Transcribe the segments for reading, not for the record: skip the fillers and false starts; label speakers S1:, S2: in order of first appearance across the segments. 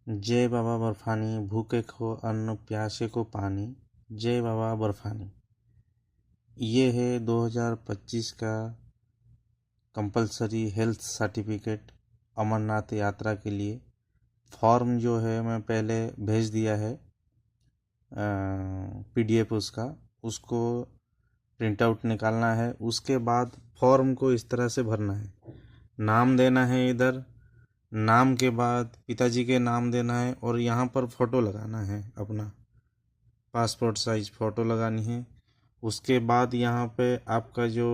S1: जय बाबा बर्फानी, भूखे को अन्न प्यासे को पानी। जय बाबा बर्फानी। ये है 2025 का कंपलसरी हेल्थ सर्टिफिकेट अमरनाथ यात्रा के लिए। फॉर्म जो है मैं पहले भेज दिया है, PDF उसको प्रिंट आउट निकालना है। उसके बाद फॉर्म को इस तरह से भरना है। नाम देना है, इधर नाम के बाद पिताजी के नाम देना है और यहाँ पर फ़ोटो लगाना है, अपना पासपोर्ट साइज फ़ोटो लगानी है। उसके बाद यहाँ पे आपका जो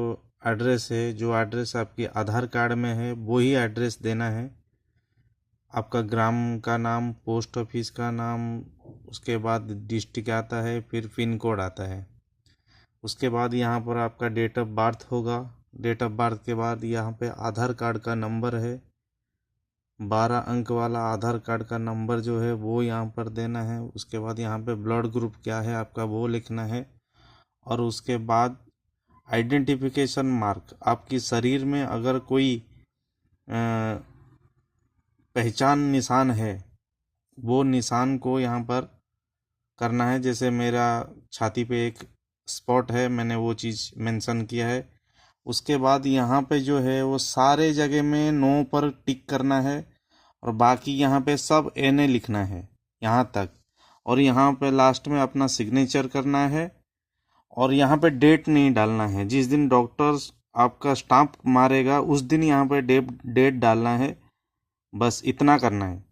S1: एड्रेस है, जो एड्रेस आपके आधार कार्ड में है वही एड्रेस देना है। आपका ग्राम का नाम, पोस्ट ऑफिस का नाम, उसके बाद डिस्ट्रिक्ट आता है, फिर पिन कोड आता है। उसके बाद यहाँ पर आपका डेट ऑफ बर्थ होगा। डेट ऑफ बर्थ के बाद यहाँ पे आधार कार्ड का नंबर है, 12 अंक वाला आधार कार्ड का नंबर जो है वो यहाँ पर देना है। उसके बाद यहाँ पे ब्लड ग्रुप क्या है आपका वो लिखना है। और उसके बाद आइडेंटिफिकेशन मार्क, आपकी शरीर में अगर कोई पहचान निशान है वो निशान को यहाँ पर करना है। जैसे मेरा छाती पे एक स्पॉट है, मैंने वो चीज़ मेंशन किया है। उसके बाद यहाँ पे जो है वो सारे जगह में नो पर टिक करना है और बाकी यहाँ पे सब NA लिखना है यहाँ तक। और यहाँ पे लास्ट में अपना सिग्नेचर करना है और यहाँ पे डेट नहीं डालना है। जिस दिन डॉक्टर्स आपका स्टाम्प मारेगा उस दिन यहाँ पे डेट डालना है। बस इतना करना है।